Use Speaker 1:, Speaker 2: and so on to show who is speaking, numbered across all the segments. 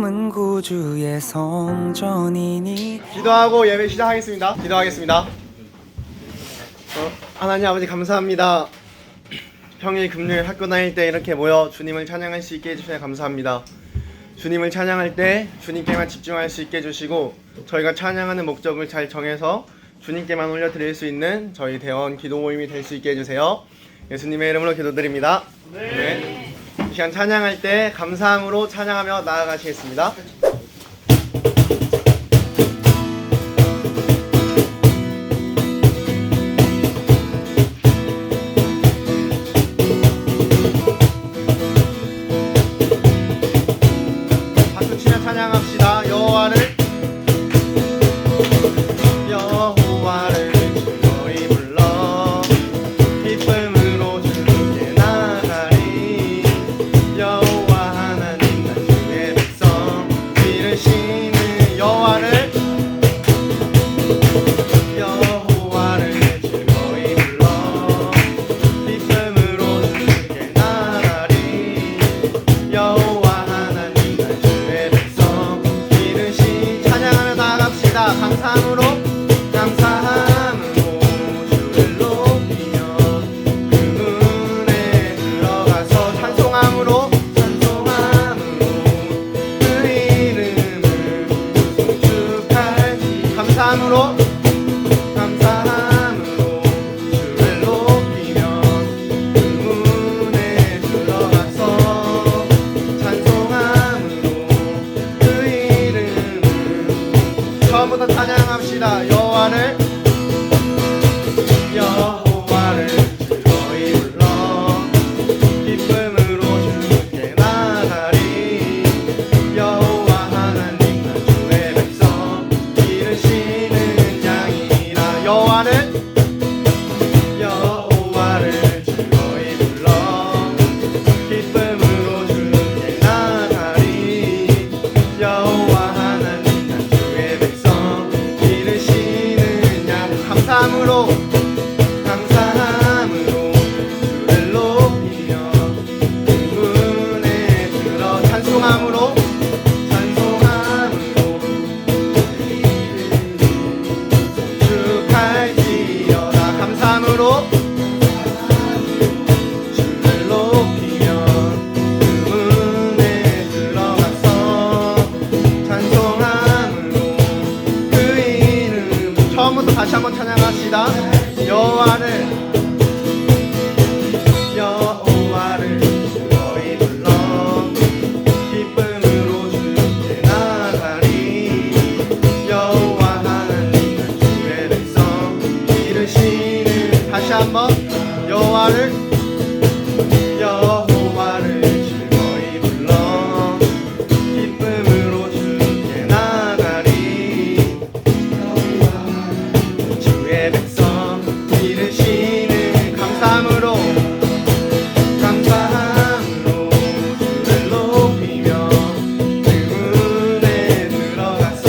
Speaker 1: 몸은 구주의 성전이니.
Speaker 2: 기도하고 예배 시작하겠습니다. 기도하겠습니다. 하나님 아버지 감사합니다. 평일 금요일 학교 다닐 때 이렇게 모여 주님을 찬양할 수 있게 해주셔서 감사합니다. 주님을 찬양할 때 주님께만 집중할 수 있게 해주시고 저희가 찬양하는 목적을 잘 정해서 주님께만 올려드릴 수 있는 저희 대원 기도 모임이 될 수 있게 해주세요. 예수님의 이름으로 기도드립니다. 네. 이 시간 찬양할 때 감사함으로 찬양하며 나아가시겠습니다. 박수 치며 찬양합시다. 여호와를 즐거이 불러 기쁨으로 주께 나가리. 여호와 하나님 난 주의 백성 이르시는 여호와를 즐거이 불러 기쁨으로 주께 나가리. 여호와 하나님 난 주의 백성 이르시. 찬양하며 나아갑시다. 감사함으로 주를 높이며 그 문에 들어가서 찬송함으로 그 이름을 축하하리. 감사함으로 주를 높이며 그 문에 들어가서 찬송함으로 그 이름을. 처음부터 찬양합시다. 여호와를 즐거이 불러 기쁨으로 주께 나가리. 여호와 하나님 난 주의 백성 기르시는 양이라. 여호와를 즐거이 불러 기쁨으로 주께 나가리. 여호와 하나님 난 주의 백성 기르시는 양. 감사함으로 주를 높이며 그 문에 들어 찬송함으로 축할지어다. 감사함으로 주를 높이며 그 문에 들어가서 찬송함으로 그 이름. 처음부터 다시 한번 찬양합시다. 여호와를 즐거이 불러 기쁨으로 주께 나가리. 여호와 하나님 난 주의 백성 이르시는. 다시 한번 여호와를 즐거이 불러 기쁨으로 주께 나가리. 주의 백성 이르시는. 감사함으로 주를 높이며 그 문에 들어가서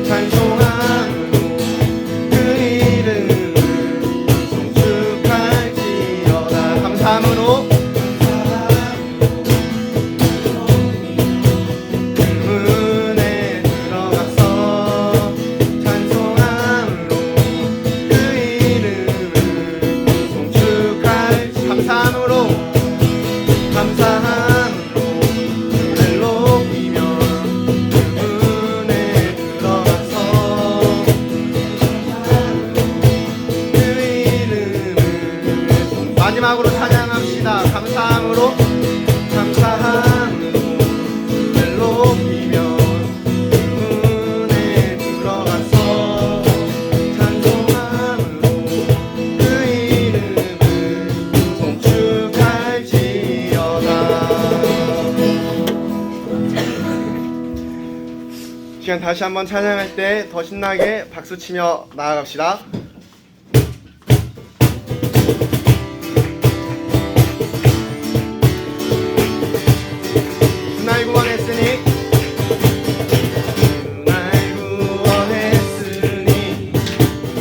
Speaker 2: 찬송함으로 그 이름을 송축할지어다. 감사함으로 그 문에 들어가서 찬송함으로 그 이름을 송축할지. 감사함으로 주를 높이며 그 문에 들어가서 그 이름을. 마지막으로 찬양합시다. 감사함으로 주를 높이며 그 문에 들어가서 찬송함으로 그 이름을 송축할지어다. 시간 다시 한번 찬양할 때 더 신나게 박수치며 나아갑시다. 날 구원했으니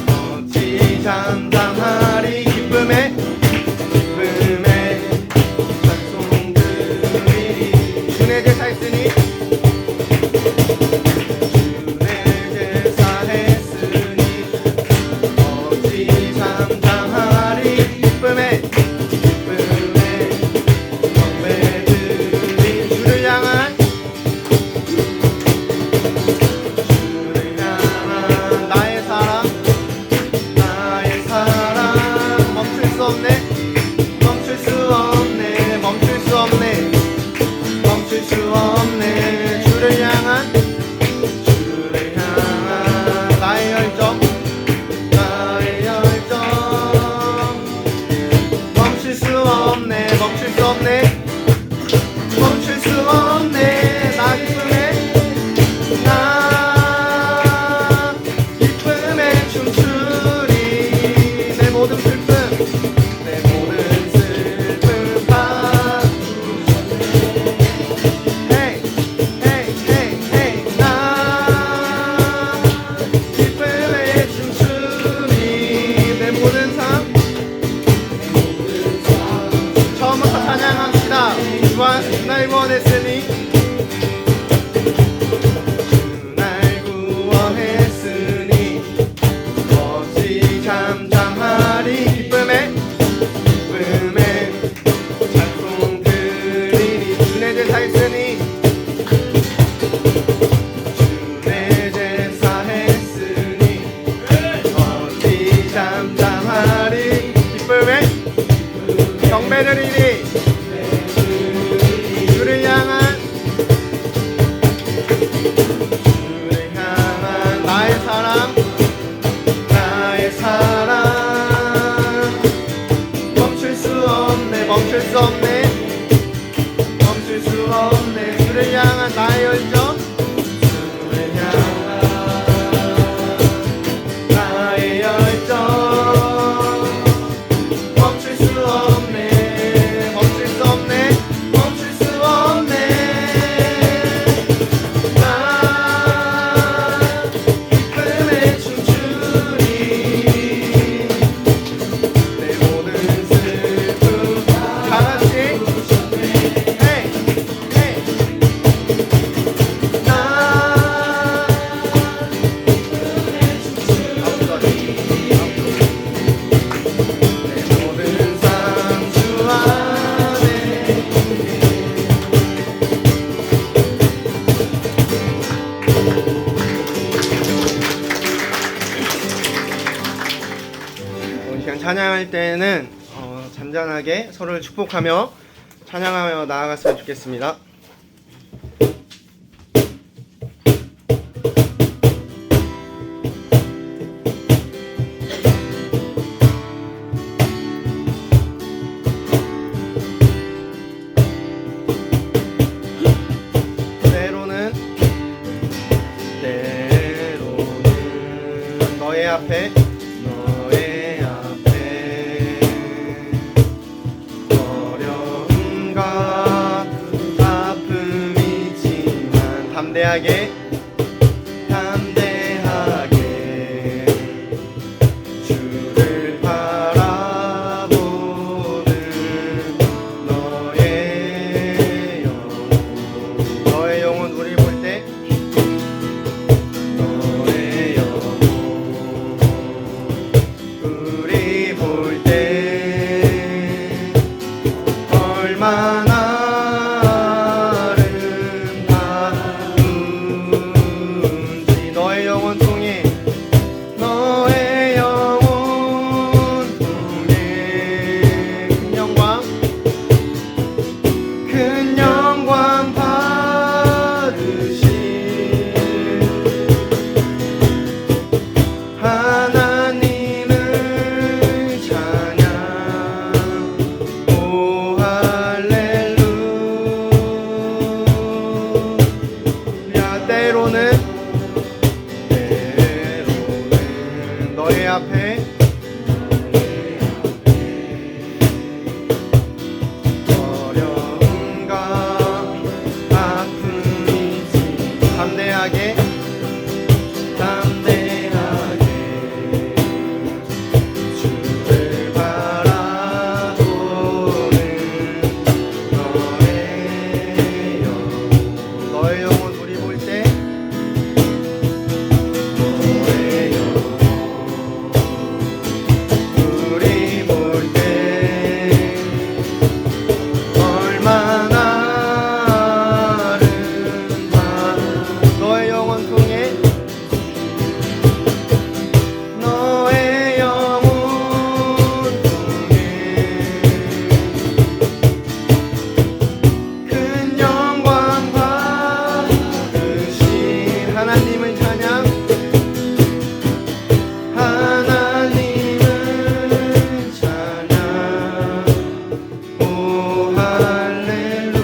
Speaker 2: 어찌 장담하리. 기쁨에 찬송드리리. 주의 제사 있으니 날 구원했으니 주 날 구원했으니 어찌 잠잠하리. 기쁨에 찬송 드리니 주 내 제사 했으니 주 내 제사 했으니 어찌 잠잠하리. 기쁨에 경배 드리니 주를 향한 나의 사랑 멈출 수 없네 주를 향한 나의 열정 주를 향한 나의 열정 멈출 수 없네 나 기쁨에 춤추리 내 모든 슬픔 다같이 헤이 헤이 나 내 모든 삶 주 안에 이 시간 찬양할 때는 잔잔하게 서로를 축복하며 찬양하며 나아갔으면 좋겠습니다. 때로는 너의 앞에 어려움과 아픔이지만 담대하게 주를 바라보는 너의 영혼 우리 볼 때 너의 영혼 우리 볼 때 얼마나 아름다운지 너의 영혼 통해 큰 영광 받으실 하나님을 찬양 오 할렐루야. 때로는 너의 앞에 담대하게 주를 바라보는 너의 영혼 우리 볼 때 너의 영혼 우리 볼 때 얼마나 너의 영혼 통해 큰 영광 받으신 하나님을 찬양 오 할렐루야.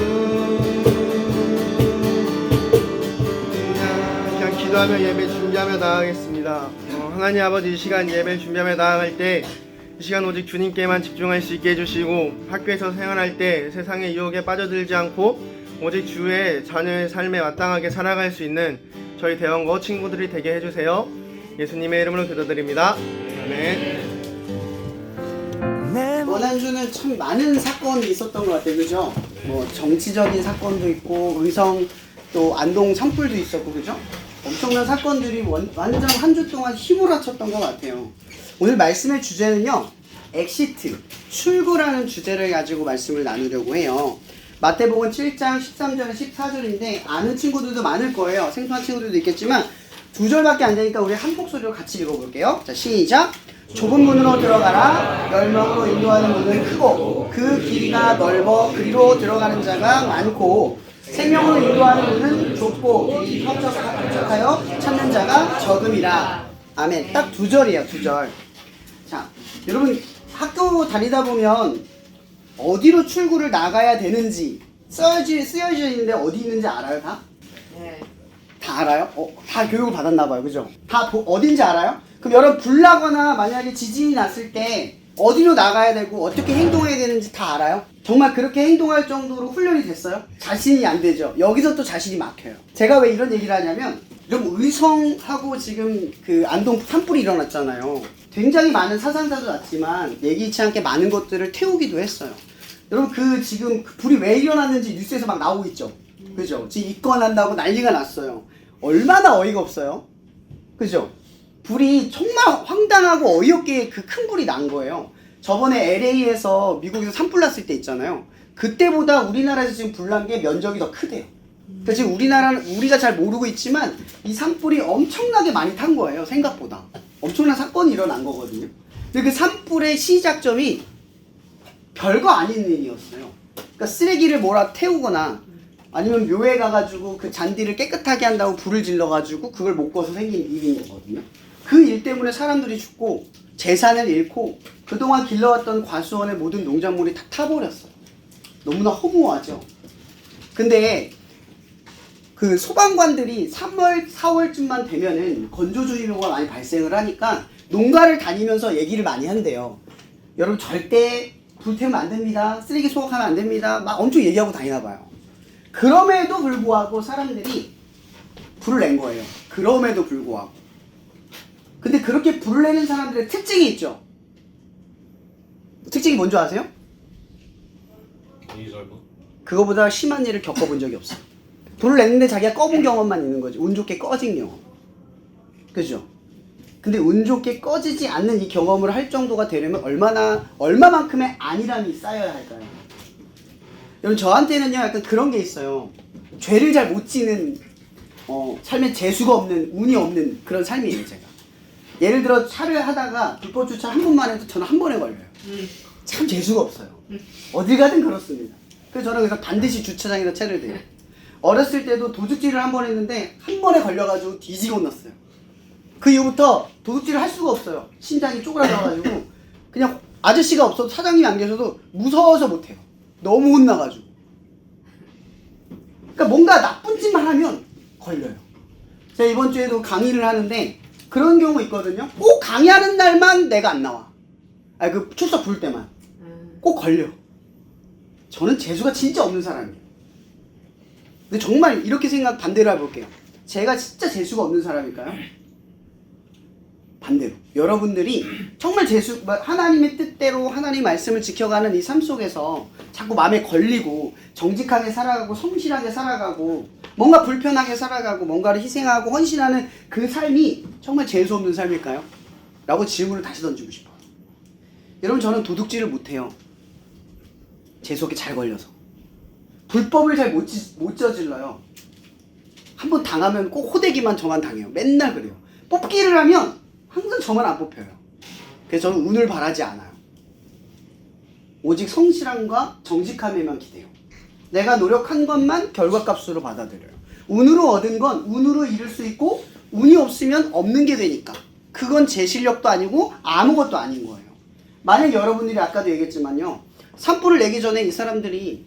Speaker 2: 그냥 기도하며 예배 준비하며 나아가겠습니다. 하나님 아버지, 이 시간 예배 준비하며 나아갈 때 이 시간 오직 주님께만 집중할 수 있게 해주시고 학교에서 생활할 때 세상의 유혹에 빠져들지 않고 오직 주의 자녀의 삶에 마땅하게 살아갈 수 있는 저희 대원고 친구들이 되게 해주세요. 예수님의 이름으로 기도드립니다. 아멘.
Speaker 3: 원한주는 참 많은 사건이 있었던 것 같아요, 그죠? 뭐 정치적인 사건도 있고 의성 또 안동 산불도 있었고 그죠? 엄청난 사건들이 완전 한 주 동안 힘을 합쳤던 것 같아요. 오늘 말씀의 주제는요. 엑시트, 출구라는 주제를 가지고 말씀을 나누려고 해요. 마태복음 7장 13절에 14절인데 아는 친구들도 많을 거예요. 생소한 친구들도 있겠지만 두 절밖에 안 되니까 우리 한 목소리로 같이 읽어볼게요. 자, 시작! 좁은 문으로 들어가라. 열명으로 인도하는 문은 크고 그 길이가 넓어 그리로 들어가는 자가 많고 생명으로 인도하는 문은 좁고 길이 퍽적하여 찾는 자가 적음이라. 아멘. 딱 두 절이에요. 두 절. 자, 여러분 학교 다니다 보면 어디로 출구를 나가야 되는지 쓰여져 있는데 어디 있는지 알아요? 다?
Speaker 4: 네.
Speaker 3: 다 알아요? 다 교육을 받았나 봐요. 그죠? 다 어딘지 알아요? 그럼 여러분 불 나거나 만약에 지진이 났을 때 어디로 나가야 되고 어떻게 행동해야 되는지 다 알아요? 정말 그렇게 행동할 정도로 훈련이 됐어요? 자신이 안 되죠. 여기서 또 자신이 막혀요. 제가 왜 이런 얘기를 하냐면 여러분 의성하고 지금 그 안동 산불이 일어났잖아요. 굉장히 많은 사상자도 났지만 예기치 않게 많은 것들을 태우기도 했어요. 여러분 지금 불이 왜 일어났는지 뉴스에서 막 나오고 있죠. 그죠? 지금 입건한다고 난리가 났어요. 얼마나 어이가 없어요. 그죠? 불이 정말 황당하고 어이없게 그 큰 불이 난 거예요. 저번에 LA에서 미국에서 산불 났을 때 있잖아요. 그때보다 우리나라에서 지금 불 난 게 면적이 더 크대요. 그래서 지금 우리가 잘 모르고 있지만 이 산불이 엄청나게 많이 탄 거예요. 생각보다. 엄청난 사건이 일어난 거거든요. 근데 그 산불의 시작점이 별거 아닌 일이었어요. 그러니까 쓰레기를 몰아 태우거나 아니면 묘에 가가지고 그 잔디를 깨끗하게 한다고 불을 질러가지고 그걸 못 꺼서 생긴 일인 거거든요. 그 일 때문에 사람들이 죽고 재산을 잃고 그동안 길러왔던 과수원의 모든 농작물이 다 타버렸어요. 너무나 허무하죠. 근데 그 소방관들이 3월, 4월쯤만 되면은 건조주의보가 많이 발생을 하니까 농가를 다니면서 얘기를 많이 한대요. 여러분 절대 불 태우면 안 됩니다. 쓰레기 소각하면 안 됩니다. 막 엄청 얘기하고 다니나 봐요. 그럼에도 불구하고 사람들이 불을 낸 거예요. 그럼에도 불구하고. 근데 그렇게 불을 내는 사람들의 특징이 있죠. 특징이 뭔지 아세요? 그거보다 심한 일을 겪어본 적이 없어요. 불을 냈는데 자기가 꺼본 경험만 있는 거지. 운 좋게 꺼진 경험. 그죠? 근데 운 좋게 꺼지지 않는 이 경험을 할 정도가 되려면 얼마만큼의 안일함이 쌓여야 할까요? 여러분 저한테는요 약간 그런 게 있어요. 죄를 잘 못 지는 삶에 재수가 없는 운이 없는 그런 삶이에요 제가. 예를 들어 차를 하다가 불법 주차 한 번만 해도 저는 한 번에 걸려요. 참 재수가 없어요. 어딜 가든 그렇습니다. 그래서 저는 그래서 반드시 주차장에다 차를 대요. 어렸을 때도 도둑질을 한 번 했는데 한 번에 걸려가지고 뒤지고 났어요. 그 이후부터 도둑질을 할 수가 없어요. 심장이 쪼그라져가지고 그냥 아저씨가 없어도 사장님이 안 계셔도 무서워서 못해요. 너무 혼나가지고. 그러니까 뭔가 나쁜 짓만 하면 걸려요. 제가 이번 주에도 강의를 하는데 그런 경우 있거든요. 꼭 강의하는 날만 내가 안 나와. 그 출석 부를 때만. 꼭 걸려. 저는 재수가 진짜 없는 사람이에요. 근데 정말 이렇게 반대로 해볼게요. 제가 진짜 재수가 없는 사람일까요? 반대로. 여러분들이 정말 하나님의 뜻대로 하나님 말씀을 지켜가는 이 삶 속에서 자꾸 마음에 걸리고 정직하게 살아가고 성실하게 살아가고 뭔가 불편하게 살아가고 뭔가를 희생하고 헌신하는 그 삶이 정말 재수 없는 삶일까요? 라고 질문을 다시 던지고 싶어요. 여러분 저는 도둑질을 못해요. 재수 없게 잘 걸려서. 불법을 잘 못 저질러요. 한번 당하면 꼭 호되기만 저만 당해요. 맨날 그래요. 뽑기를 하면 항상 저만 안 뽑혀요. 그래서 저는 운을 바라지 않아요. 오직 성실함과 정직함에만 기대요. 내가 노력한 것만 결과값으로 받아들여요. 운으로 얻은 건 운으로 잃을 수 있고 운이 없으면 없는 게 되니까 그건 제 실력도 아니고 아무것도 아닌 거예요. 만약 여러분들이 아까도 얘기했지만요. 산불을 내기 전에 이 사람들이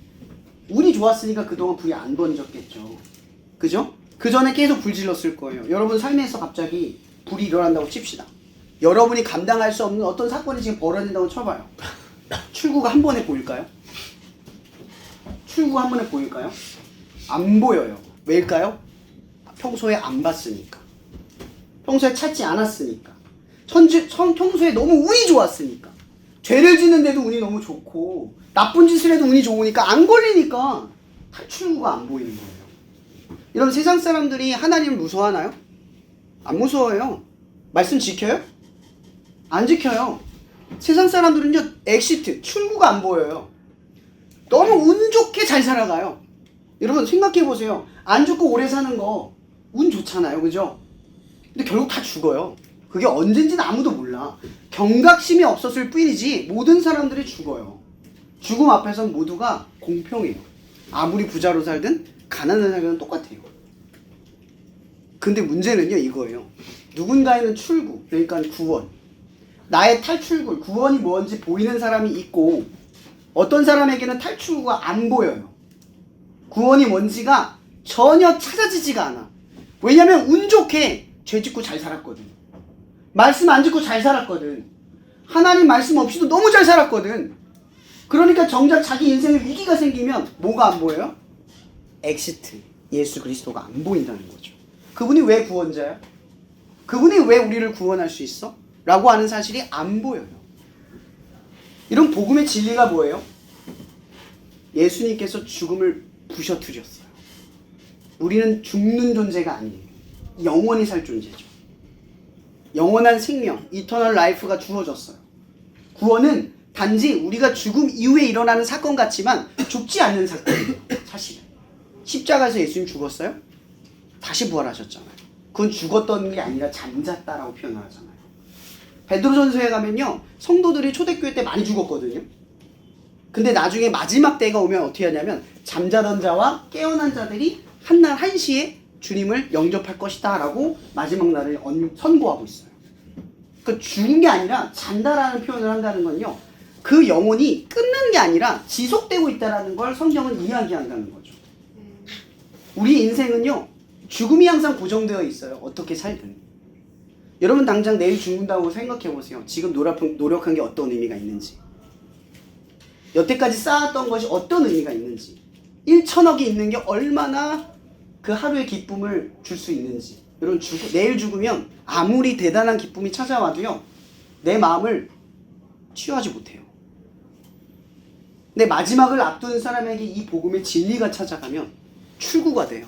Speaker 3: 운이 좋았으니까 그동안 불이 안 번졌겠죠. 그죠? 그 전에 계속 불 질렀을 거예요. 여러분 삶에서 갑자기 불이 일어난다고 칩시다. 여러분이 감당할 수 없는 어떤 사건이 지금 벌어진다고 쳐봐요. 출구가 한 번에 보일까요? 출구가 한 번에 보일까요? 안 보여요. 왜일까요? 평소에 안 봤으니까. 평소에 찾지 않았으니까. 평소에 너무 운이 좋았으니까. 죄를 짓는데도 운이 너무 좋고 나쁜 짓을 해도 운이 좋으니까 안 걸리니까 탈출구가 안 보이는 거예요. 여러분 세상 사람들이 하나님을 무서워하나요? 안 무서워해요. 말씀 지켜요? 안 지켜요. 세상 사람들은요 엑시트, 출구가 안 보여요. 너무 운 좋게 잘 살아가요. 여러분 생각해 보세요. 안 죽고 오래 사는 거 운 좋잖아요, 그죠? 근데 결국 다 죽어요. 그게 언젠지는 아무도 몰라. 경각심이 없었을 뿐이지 모든 사람들이 죽어요. 죽음 앞에선 모두가 공평해요. 아무리 부자로 살든 가난한 살든 똑같아요. 근데 문제는요 이거예요. 누군가에는 출구, 그러니까 구원, 나의 탈출구, 구원이 뭔지 보이는 사람이 있고 어떤 사람에게는 탈출구가 안 보여요. 구원이 뭔지가 전혀 찾아지지가 않아. 왜냐면 운 좋게 죄 짓고 잘 살았거든. 말씀 안 짓고 잘 살았거든. 하나님 말씀 없이도 너무 잘 살았거든. 그러니까 정작 자기 인생에 위기가 생기면 뭐가 안 보여요? 엑시트, 예수 그리스도가 안 보인다는 거죠. 그분이 왜 구원자야? 그분이 왜 우리를 구원할 수 있어? 라고 하는 사실이 안 보여요. 이런 복음의 진리가 뭐예요? 예수님께서 죽음을 부셔뜨렸어요. 우리는 죽는 존재가 아니에요. 영원히 살 존재죠. 영원한 생명, 이터널 라이프가 주어졌어요. 구원은 단지 우리가 죽음 이후에 일어나는 사건 같지만 죽지 않는 사건이에요. 사실은. 십자가에서 예수님 죽었어요? 다시 부활하셨잖아요. 그건 죽었던 게 아니라 잠잤다라고 표현을 하잖아요. 베드로전서에 가면요 성도들이 초대교회 때 많이 죽었거든요. 근데 나중에 마지막 때가 오면 어떻게 하냐면 잠자던 자와 깨어난 자들이 한날 1시에 주님을 영접할 것이다 라고 마지막 날을 선고하고 있어요. 그 죽은 게 아니라 잔다라는 표현을 한다는 건요 그 영혼이 끊는 게 아니라 지속되고 있다는 걸 성경은 이야기한다는 거죠. 우리 인생은요 죽음이 항상 고정되어 있어요. 어떻게 살든. 여러분 당장 내일 죽는다고 생각해 보세요. 지금 노력한 게 어떤 의미가 있는지, 여태까지 쌓았던 것이 어떤 의미가 있는지, 1,000억이 있는 게 얼마나 그 하루의 기쁨을 줄 수 있는지. 여러분 내일 죽으면 아무리 대단한 기쁨이 찾아와도요 내 마음을 치유하지 못해요. 내 마지막을 앞두는 사람에게 이 복음의 진리가 찾아가면 출구가 돼요.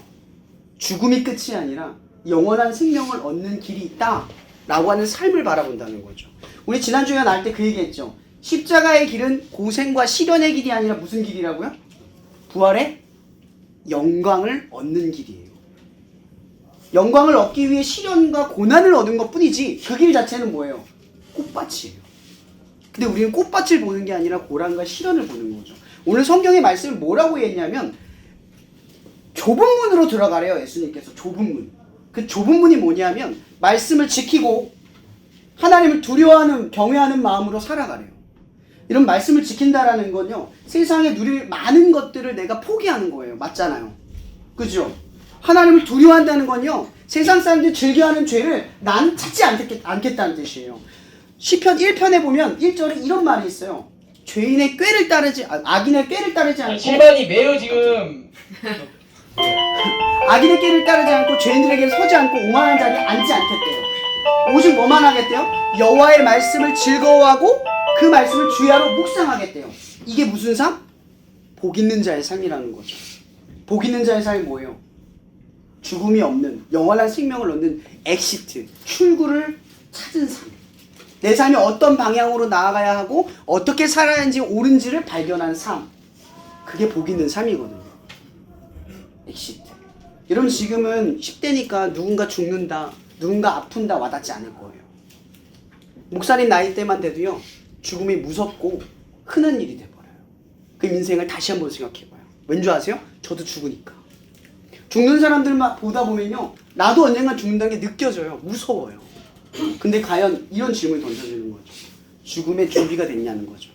Speaker 3: 죽음이 끝이 아니라 영원한 생명을 얻는 길이 있다 라고 하는 삶을 바라본다는 거죠. 우리 지난주에 나올 때 그 얘기했죠. 십자가의 길은 고생과 시련의 길이 아니라 무슨 길이라고요? 부활의 영광을 얻는 길이에요. 영광을 얻기 위해 시련과 고난을 얻은 것 뿐이지 그 길 자체는 뭐예요? 꽃밭이에요. 근데 우리는 꽃밭을 보는 게 아니라 고난과 시련을 보는 거죠. 오늘 성경의 말씀을 뭐라고 했냐면 좁은 문으로 들어가래요. 예수님께서 좁은 문. 그 좁은 문이 뭐냐면 말씀을 지키고 하나님을 두려워하는 경외하는 마음으로 살아가래요. 이런 말씀을 지킨다라는 건요 세상에 누릴 많은 것들을 내가 포기하는 거예요. 맞잖아요. 그죠? 하나님을 두려워한다는 건요 세상 사람들이 즐겨하는 죄를 난 찾지 않겠다는 뜻이에요. 시편 1편에 보면 1절에 이런 말이 있어요. 악인의 꾀를 따르지 않고
Speaker 4: 실반이 매우 지금
Speaker 3: 악인의 꾀를 따르지 않고 죄인들에게 서지 않고 오만한 자리에 앉지 않겠대요. 오직 뭐만 하겠대요? 여호와의 말씀을 즐거워하고 그 말씀을 주야로 묵상하겠대요. 이게 무슨 삶? 복 있는 자의 삶이라는 거죠. 복 있는 자의 삶이 뭐예요? 죽음이 없는 영원한 생명을 얻는 엑시트, 출구를 찾은 삶. 내 삶이 어떤 방향으로 나아가야 하고 어떻게 살아야 하는지 옳은지를 발견한 삶. 그게 복 있는 삶이거든요. 엑시트. 여러분 지금은 10대니까 누군가 죽는다, 누군가 아픈다 와닿지 않을 거예요. 목사님 나이 때만 돼도요 죽음이 무섭고 흔한 일이 돼버려요. 그 인생을 다시 한번 생각해봐요. 왠지 아세요? 저도 죽으니까. 죽는 사람들만 보다 보면요 나도 언젠간 죽는다는 게 느껴져요. 무서워요. 근데 과연 이런 질문을 던져주는 거죠. 죽음의 준비가 됐냐는 거죠.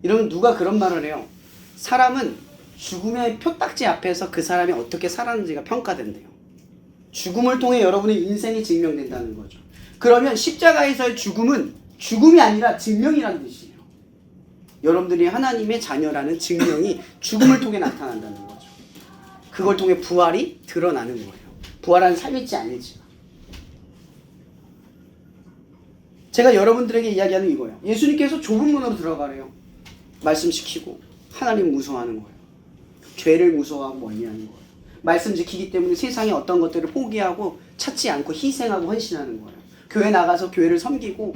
Speaker 3: 여러분 누가 그런 말을 해요. 사람은 죽음의 표딱지 앞에서 그 사람이 어떻게 살았는지가 평가된대요. 죽음을 통해 여러분의 인생이 증명된다는 거죠. 그러면 십자가에서의 죽음은 죽음이 아니라 증명이라는 뜻이에요. 여러분들이 하나님의 자녀라는 증명이 죽음을 통해 나타난다는 거죠. 그걸 통해 부활이 드러나는 거예요. 부활한 삶일지 아닐지가. 제가 여러분들에게 이야기하는 이거예요. 예수님께서 좁은 문으로 들어가래요. 말씀시키고 하나님 무서워하는 거예요. 죄를 무서워하고 멀리하는 거예요. 말씀 지키기 때문에 세상의 어떤 것들을 포기하고 찾지 않고 희생하고 헌신하는 거예요. 교회 나가서 교회를 섬기고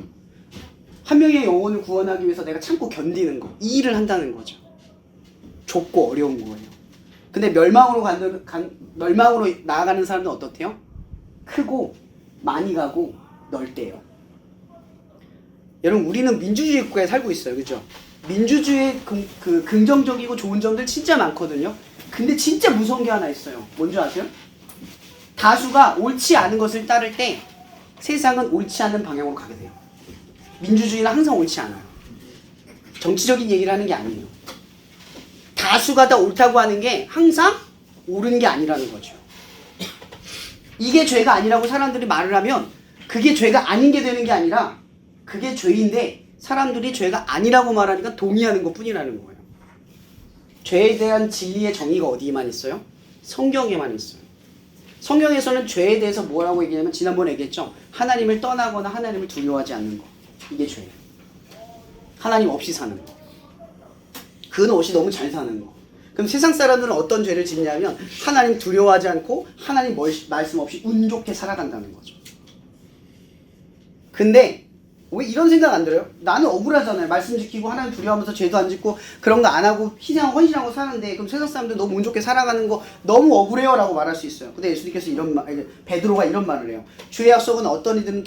Speaker 3: 한 명의 영혼을 구원하기 위해서 내가 참고 견디는 거, 이 일을 한다는 거죠. 좁고 어려운 거예요. 근데 멸망으로 나아가는 사람은 어떻대요? 크고 많이 가고 넓대요. 여러분, 우리는 민주주의 국가에 살고 있어요. 그죠? 민주주의의 긍정적이고 좋은 점들 진짜 많거든요. 근데 진짜 무서운 게 하나 있어요. 뭔지 아세요? 다수가 옳지 않은 것을 따를 때 세상은 옳지 않은 방향으로 가게 돼요. 민주주의는 항상 옳지 않아요. 정치적인 얘기를 하는 게 아니에요. 다수가 다 옳다고 하는 게 항상 옳은 게 아니라는 거죠. 이게 죄가 아니라고 사람들이 말을 하면 그게 죄가 아닌 게 되는 게 아니라 그게 죄인데 사람들이 죄가 아니라고 말하니까 동의하는 것 뿐이라는 거예요. 죄에 대한 진리의 정의가 어디에만 있어요? 성경에만 있어요. 성경에서는 죄에 대해서 뭐라고 얘기하냐면 지난번에 얘기했죠. 하나님을 떠나거나 하나님을 두려워하지 않는 거. 이게 죄예요. 하나님 없이 사는 거. 그건 없이 너무 잘 사는 거. 그럼 세상 사람들은 어떤 죄를 짓냐면 하나님 두려워하지 않고 하나님 말씀 없이 운 좋게 살아간다는 거죠. 근데 왜 이런 생각 안 들어요? 나는 억울하잖아요. 말씀 지키고 하나님 두려워하면서 죄도 안 짓고 그런 거 안 하고 희생하고 헌신하고 사는데 그럼 세상 사람들 너무 운 좋게 살아가는 거 너무 억울해요 라고 말할 수 있어요. 근데 예수님께서 베드로가 이런 말을 해요. 주의 약속은 어떤 이들은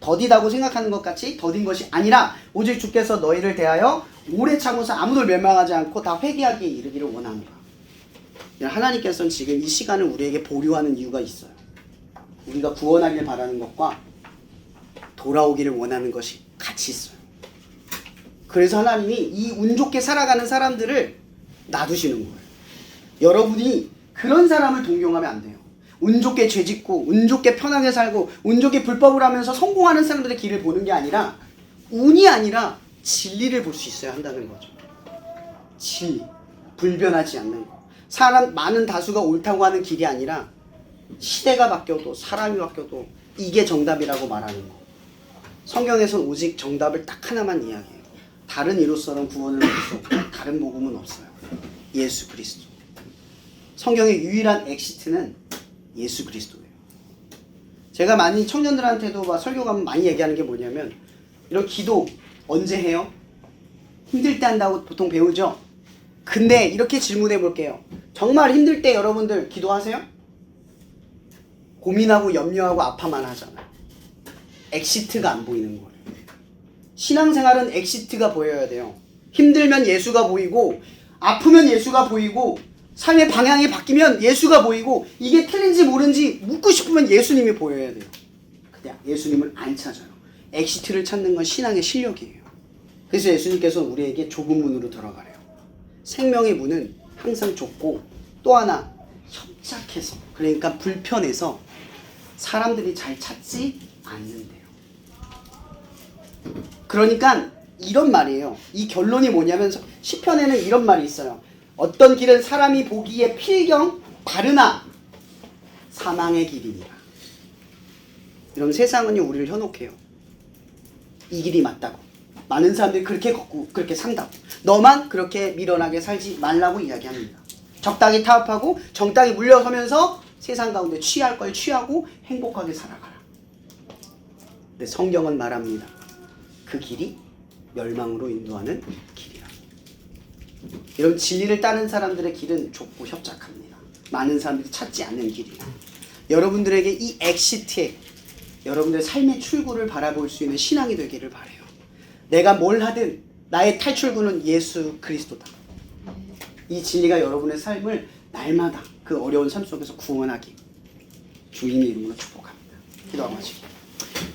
Speaker 3: 더디다고 생각하는 것 같이 더딘 것이 아니라 오직 주께서 너희를 대하여 오래 참으사 아무도 멸망하지 않고 다 회개하기에 이르기를 원합니다. 하나님께서는 지금 이 시간을 우리에게 보류하는 이유가 있어요. 우리가 구원하길 바라는 것과 돌아오기를 원하는 것이 같이 있어요. 그래서 하나님이 이 운 좋게 살아가는 사람들을 놔두시는 거예요. 여러분이 그런 사람을 동경하면 안 돼요. 운 좋게 죄짓고 운 좋게 편하게 살고 운 좋게 불법을 하면서 성공하는 사람들의 길을 보는 게 아니라 운이 아니라 진리를 볼 수 있어야 한다는 거죠. 진리, 불변하지 않는 거. 많은 다수가 옳다고 하는 길이 아니라 시대가 바뀌어도 사람이 바뀌어도 이게 정답이라고 말하는 거. 성경에서는 오직 정답을 딱 하나만 이야기해요. 다른 이로서는 구원을 얻을 수 없고 다른 복음은 없어요. 예수 그리스도. 성경의 유일한 엑시트는 예수 그리스도예요. 제가 많이 청년들한테도 설교 가면 많이 얘기하는 게 뭐냐면 이런 기도 언제 해요? 힘들 때 한다고 보통 배우죠? 근데 이렇게 질문해 볼게요. 정말 힘들 때 여러분들 기도하세요? 고민하고 염려하고 아파만 하잖아요. 엑시트가 안 보이는 거예요. 신앙생활은 엑시트가 보여야 돼요. 힘들면 예수가 보이고 아프면 예수가 보이고 삶의 방향이 바뀌면 예수가 보이고 이게 틀린지 모른지 묻고 싶으면 예수님이 보여야 돼요. 근데 예수님을 안 찾아요. 엑시트를 찾는 건 신앙의 실력이에요. 그래서 예수님께서 우리에게 좁은 문으로 들어가래요. 생명의 문은 항상 좁고 또 하나 협착해서 그러니까 불편해서 사람들이 잘 찾지 않는데요. 그러니까 이런 말이에요. 이 결론이 뭐냐면 시편에는 이런 말이 있어요. 어떤 길은 사람이 보기에 필경 바르나 사망의 길이니라. 이런 세상은요 우리를 현혹해요. 이 길이 맞다고. 많은 사람들이 그렇게 걷고 그렇게 산다고. 너만 그렇게 미련하게 살지 말라고 이야기합니다. 적당히 타협하고 정당히 물러서면서 세상 가운데 취할 걸 취하고 행복하게 살아가라. 근데 성경은 말합니다. 그 길이 멸망으로 인도하는 길이라. 여러분 진리를 따는 사람들의 길은 좁고 협착합니다. 많은 사람들이 찾지 않는 길이에요. 여러분들에게 이 엑시트에 여러분들의 삶의 출구를 바라볼 수 있는 신앙이 되기를 바라요. 내가 뭘 하든 나의 탈출구는 예수 그리스도다. 이 진리가 여러분의 삶을 날마다 그 어려운 삶 속에서 구원하기 주님의 이름으로 축복합니다. 기도하고 마치겠습니다.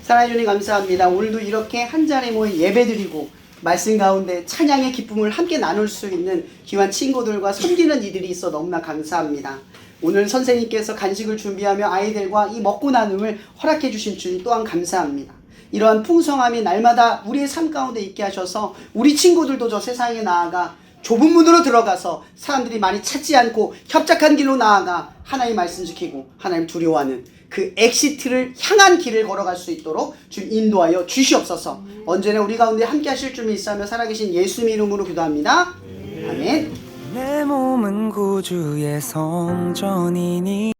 Speaker 3: 사랑해 주님 감사합니다. 오늘도 이렇게 한 자리에 모여 예배드리고 말씀 가운데 찬양의 기쁨을 함께 나눌 수 있는 귀한 친구들과 섬기는 이들이 있어 너무나 감사합니다. 오늘 선생님께서 간식을 준비하며 아이들과 이 먹고 나눔을 허락해 주신 주님 또한 감사합니다. 이러한 풍성함이 날마다 우리의 삶 가운데 있게 하셔서 우리 친구들도 저 세상에 나아가 좁은 문으로 들어가서 사람들이 많이 찾지 않고 협착한 길로 나아가 하나님 말씀 지키고 하나님 두려워하는 그 엑시트를 향한 길을 걸어갈 수 있도록 주님 인도하여 주시옵소서. 언제나 우리 가운데 함께 하실 줄 믿사며 살아계신 예수님 이름으로 기도합니다. 아멘.
Speaker 1: 내 몸은 구주의 성전이니